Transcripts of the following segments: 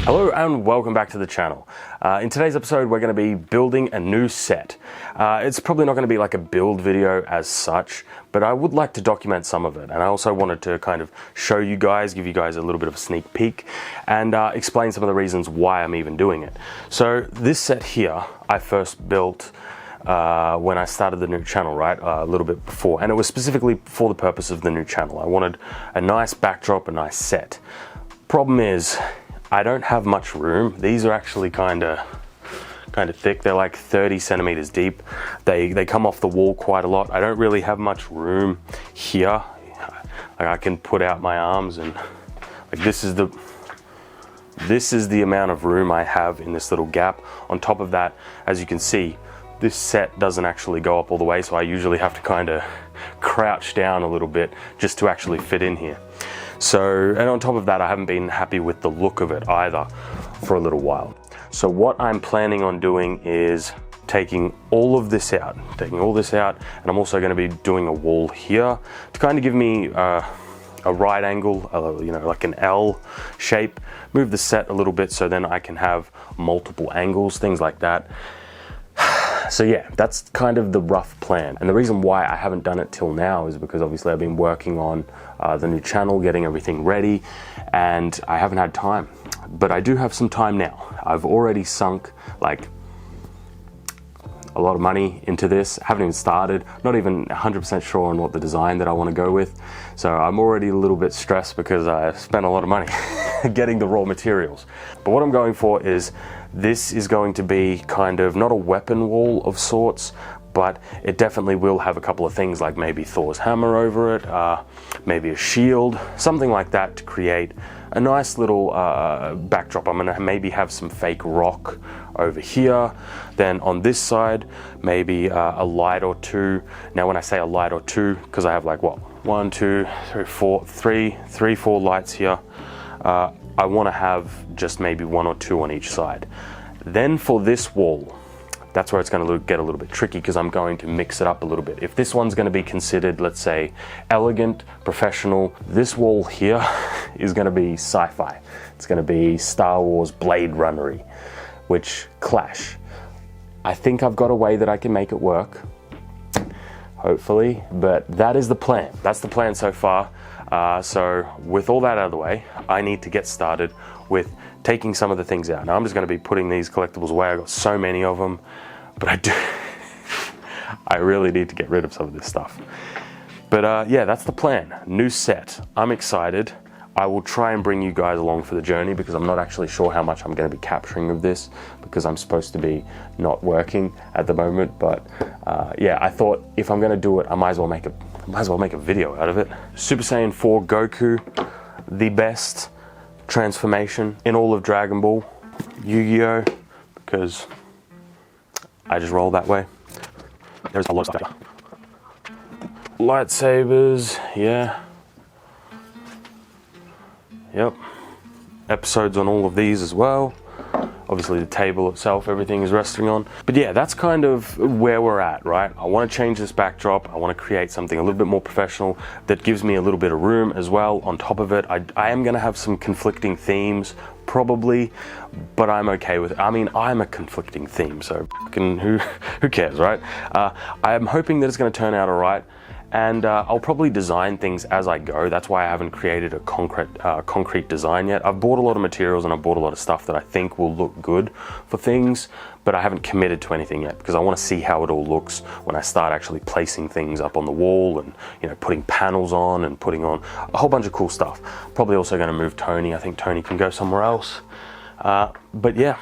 Hello and welcome back to the channel. In today's episode we're going to be building a new set. It's probably not going to be like a build video as such, but I would like to document some of it, and I also wanted to kind of show you guys, give you guys a little bit of a sneak peek, and explain some of the reasons why I'm even doing it. So this set here I first built when I started the new channel, right, a little bit before, and it was specifically for the purpose of the new channel. I wanted a nice backdrop, a nice set. Problem is, I don't have much room. These are actually kind of thick. They're like 30 centimeters deep. They come off the wall quite a lot. I don't really have much room here. Like I can put out my arms, and like this is the amount of room I have in this little gap. On top of that, as you can see, this set doesn't actually go up all the way, so I usually have to kind of crouch down a little bit just to actually fit in here. So, and on top of that, I haven't been happy with the look of it either for a little while. So what I'm planning on doing is taking all this out, and I'm also going to be doing a wall here to kind of give me a right angle, you know, like an L shape, move the set a little bit so then I can have multiple angles, things like that. So yeah, that's kind of the rough plan. And the reason why I haven't done it till now is because obviously I've been working on the new channel, getting everything ready, and I haven't had time. But I do have some time now. I've already sunk like a lot of money into this. I haven't even started, not even 100% sure on what the design that I want to go with. So I'm already a little bit stressed because I spent a lot of money getting the raw materials. But what I'm going for is, this is going to be kind of not a weapon wall of sorts, but it definitely will have a couple of things like maybe Thor's hammer over it, maybe a shield, something like that to create a nice little backdrop. I'm gonna maybe have some fake rock over here. Then on this side, maybe a light or two. Now when I say a light or two, because I have like what, 1, 2, 3, 4, 4 lights here. I want to have just maybe 1 or 2 on each side. Then for this wall, that's where it's going to get a little bit tricky, because I'm going to mix it up a little bit. If this one's going to be considered, let's say, elegant, professional, this wall here is going to be sci-fi. It's going to be Star Wars Blade Runner-y, which clash. I think I've got a way that I can make it work, hopefully, but that is the plan. That's the plan so far. So with all that out of the way, I need to get started with taking some of the things out. Now I'm just going to be putting these collectibles away. I've got so many of them, but I really need to get rid of some of this stuff. But yeah, that's the plan. New set. I'm excited. I will try and bring you guys along for the journey, because I'm not actually sure how much I'm going to be capturing of this, because I'm supposed to be not working at the moment. But yeah, I thought if I'm going to do it, I might as well make a video out of it. Super Saiyan 4 Goku, the best transformation in all of Dragon Ball, Yu-Gi-Oh, because I just roll that way. There's a lot of stuff. Lightsabers, yeah. Yep. Episodes on all of these as well. Obviously the table itself, everything is resting on. But yeah, that's kind of where we're at, right? I want to change this backdrop. I want to create something a little bit more professional that gives me a little bit of room as well. On top of it, I am going to have some conflicting themes, probably, but I'm okay with it. I mean, I'm a conflicting theme, so who cares, right? I'm hoping that it's going to turn out all right. And I'll probably design things as I go. That's why I haven't created a concrete design yet. I've bought a lot of materials and I've bought a lot of stuff that I think will look good for things, but I haven't committed to anything yet, because I want to see how it all looks when I start actually placing things up on the wall and, you know, putting panels on and putting on a whole bunch of cool stuff. Probably also going to move Tony. I think Tony can go somewhere else. But yeah.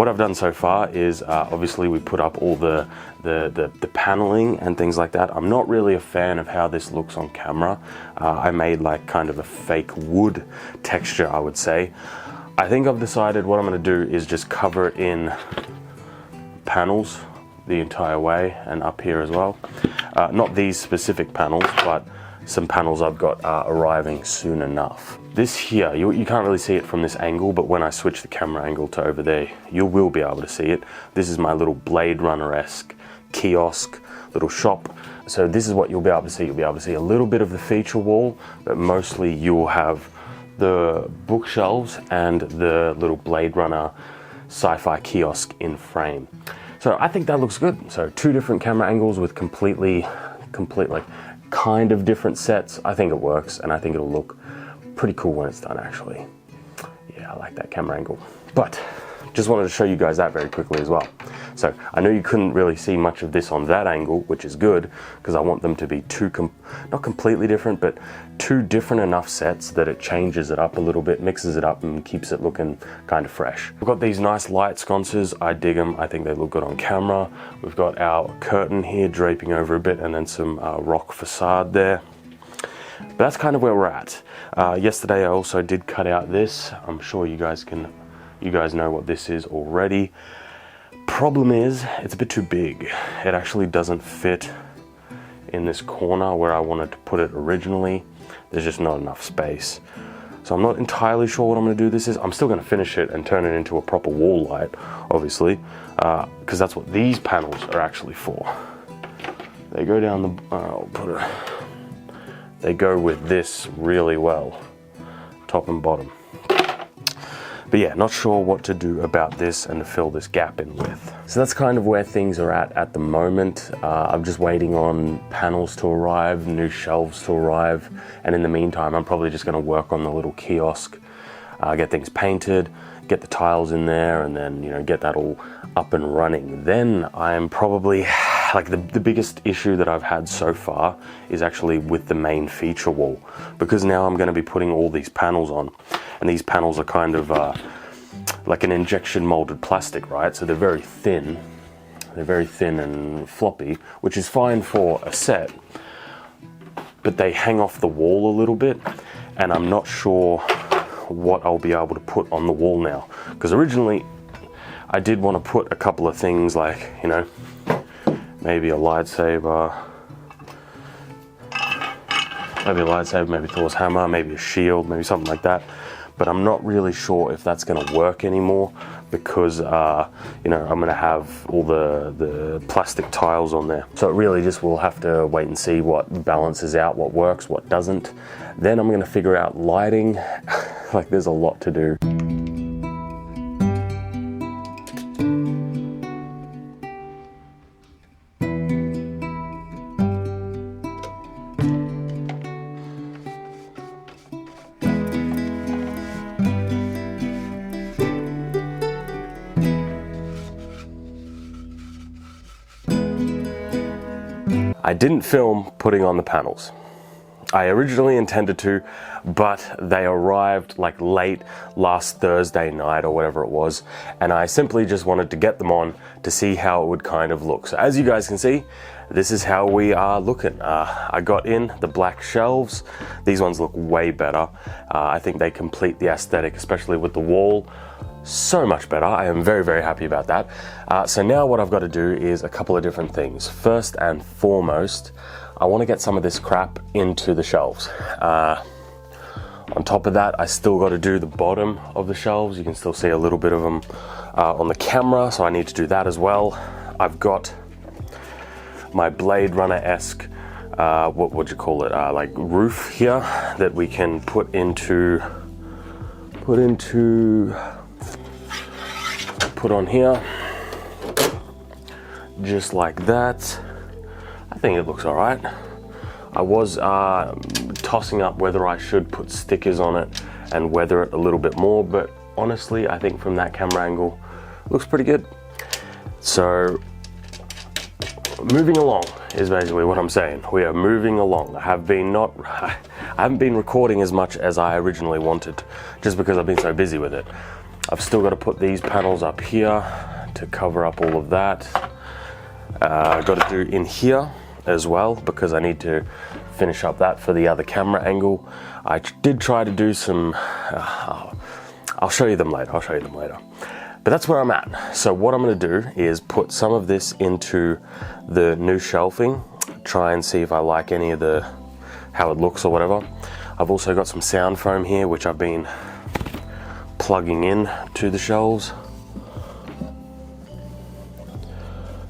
what I've done so far is obviously we put up all the paneling and things like that. I'm not really a fan of how this looks on camera. I made like kind of a fake wood texture, I would say. I think I've decided what I'm going to do is just cover it in panels the entire way, and up here as well. Not these specific panels, but some panels I've got arriving soon enough. This here, you can't really see it from this angle, but when I switch the camera angle to over there, you will be able to see it. This is my little Blade Runner-esque kiosk, little shop. So this is what you'll be able to see. You'll be able to see a little bit of the feature wall, but mostly you'll have the bookshelves and the little Blade Runner sci-fi kiosk in frame. So I think that looks good. So 2 different camera angles with complete like kind of different sets. I think it works, and I think it'll look pretty cool when it's done actually. Yeah, I like that camera angle. But just wanted to show you guys that very quickly as well. So I know you couldn't really see much of this on that angle, which is good, because I want them to be not completely different, but 2 different enough sets that it changes it up a little bit, mixes it up and keeps it looking kind of fresh. We've got these nice light sconces. I dig them. I think they look good on camera. We've got our curtain here draping over a bit, and then some rock facade there. But that's kind of where we're at. Yesterday I also did cut out this. I'm sure you guys know what this is already. Problem is, it's a bit too big. It actually doesn't fit in this corner where I wanted to put it originally. There's just not enough space. So I'm not entirely sure what I'm going to do this is. I'm still going to finish it and turn it into a proper wall light, obviously, because that's what these panels are actually for. They go down the, they go with this really well, top and bottom. But yeah, not sure what to do about this and to fill this gap in with. So that's kind of where things are at the moment. I'm just waiting on panels to arrive, new shelves to arrive, and in the meantime, I'm probably just gonna work on the little kiosk, get things painted, get the tiles in there, and then, you know, get that all up and running. Then I'm probably, like the biggest issue that I've had so far is actually with the main feature wall, because now I'm gonna be putting all these panels on. And these panels are kind of like an injection molded plastic, right? So they're very thin. They're very thin and floppy, which is fine for a set, but they hang off the wall a little bit, and I'm not sure what I'll be able to put on the wall now. Because originally I did want to put a couple of things like, you know, maybe a lightsaber, maybe Thor's hammer, maybe a shield, maybe something like that. But I'm not really sure if that's going to work anymore, because you know, I'm going to have all the plastic tiles on there. So it really just will have to wait and see what balances out, what works, what doesn't. Then I'm going to figure out lighting. Like, there's a lot to do. I didn't film putting on the panels. I originally intended to, but they arrived like late last Thursday night or whatever it was, and I simply just wanted to get them on to see how it would kind of look. So as you guys can see, this is how we are looking. I got in the black shelves. These ones look way better. I think they complete the aesthetic, especially with the wall, so much better. I am very, very happy about that. So now what I've got to do is a couple of different things. First and foremost, I want to get some of this crap into the shelves. On top of that, I still got to do the bottom of the shelves. You can still see a little bit of them on the camera, so I need to do that as well. I've got my Blade Runner-esque, what would you call it, like roof here that we can put on here, just like that. I think it looks all right. I was tossing up whether I should put stickers on it and weather it a little bit more, but honestly, I think from that camera angle, it looks pretty good. So, moving along is basically what I'm saying. We are moving along. I haven't been recording as much as I originally wanted, just because I've been so busy with it. I've still got to put these panels up here to cover up all of that. I've got to do in here as well because I need to finish up that for the other camera angle. I did try to do some, I'll show you them later, But that's where I'm at. So what I'm gonna do is put some of this into the new shelving, try and see if I like any of the, how it looks or whatever. I've also got some sound foam here, which I've been plugging in to the shelves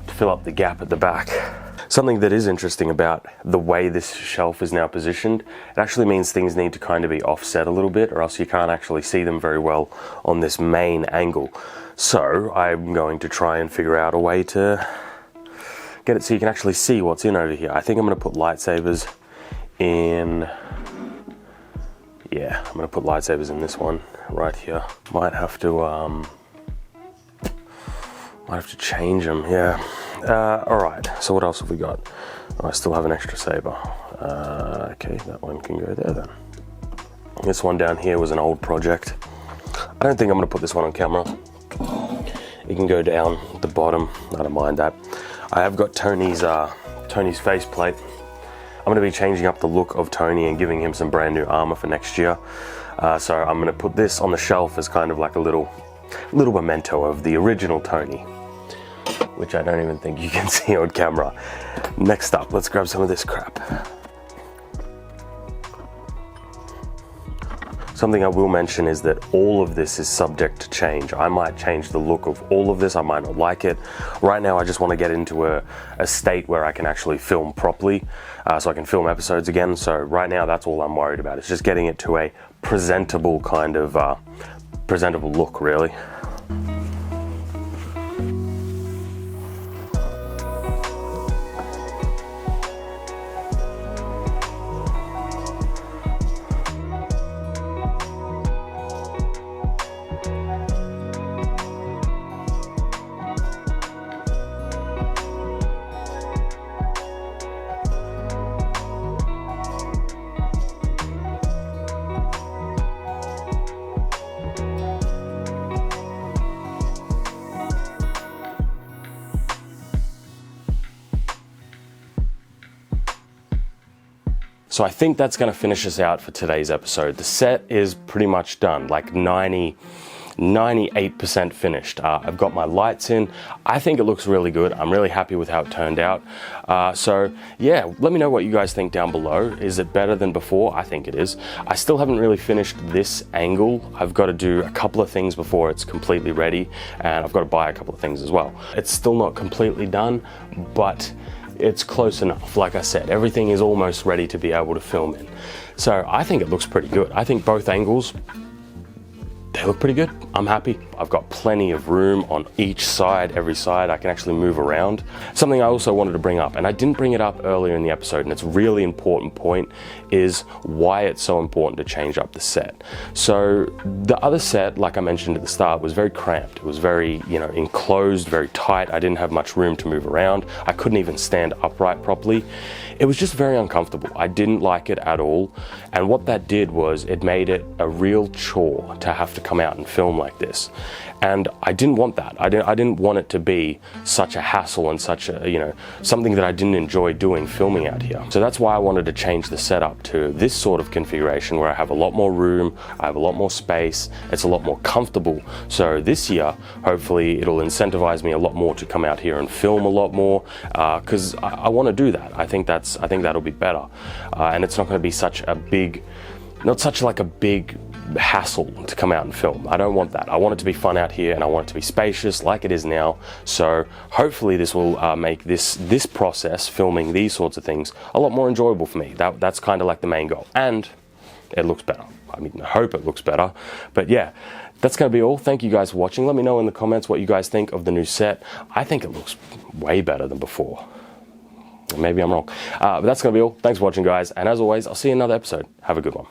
to fill up the gap at the back. Something that is interesting about the way this shelf is now positioned, it actually means things need to kind of be offset a little bit or else you can't actually see them very well on this main angle. So I'm going to try and figure out a way to get it so you can actually see what's in over here. I think I'm going to put lightsabers in, yeah, I'm going to put lightsabers in this one right here. Might have to change them, yeah. Alright, so what else have we got? Oh, I still have an extra saber. Okay, that one can go there then. This one down here was an old project. I don't think I'm going to put this one on camera. It can go down the bottom, I don't mind that. I have got Tony's faceplate. I'm going to be changing up the look of Tony and giving him some brand new armor for next year. So I'm going to put this on the shelf as kind of like a little memento of the original Tony, which I don't even think you can see on camera. Next up, let's grab some of this crap. Something I will mention is that all of this is subject to change. I might change the look of all of this, I might not like it. Right now I just want to get into a state where I can actually film properly, so I can film episodes again. So right now that's all I'm worried about. It's just getting it to a presentable kind of, presentable look really. So I think that's going to finish us out for today's episode. The set is pretty much done, like 98% finished. I've got my lights in. I think it looks really good. I'm really happy with how it turned out. So yeah, let me know what you guys think down below. Is it better than before? I think it is. I still haven't really finished this angle. I've got to do a couple of things before it's completely ready, and I've got to buy a couple of things as well. It's still not completely done, but it's close enough. Like I said, everything is almost ready to be able to film in. So I think it looks pretty good. I think both angles, they look pretty good. I'm happy. I've got plenty of room on each side, every side. I can actually move around. Something I also wanted to bring up, and I didn't bring it up earlier in the episode, and it's a really important point, is why it's so important to change up the set. So the other set, like I mentioned at the start, was very cramped. It was very, you know, enclosed, very tight. I didn't have much room to move around. I couldn't even stand upright properly. It was just very uncomfortable. I didn't like it at all. And what that did was it made it a real chore to have to come out and film like this. And I didn't want that. I didn't want it to be such a hassle and such a, you know, something that I didn't enjoy doing, filming out here. So that's why I wanted to change the setup to this sort of configuration where I have a lot more room, I have a lot more space, it's a lot more comfortable. So this year, hopefully it'll incentivize me a lot more to come out here and film a lot more, because I want to do that. I think that'll be better. And it's not going to be such a big, not such like a big hassle to come out and film. I don't want that. I want it to be fun out here, and I want it to be spacious like it is now. So hopefully this will make this process, filming these sorts of things, a lot more enjoyable for me. That's kind of like the main goal. And it looks better. I mean, I hope it looks better. But yeah, that's going to be all. Thank you guys for watching. Let me know in the comments what you guys think of the new set. I think it looks way better than before. Maybe I'm wrong. But that's going to be all. Thanks for watching, guys. And as always, I'll see you in another episode. Have a good one.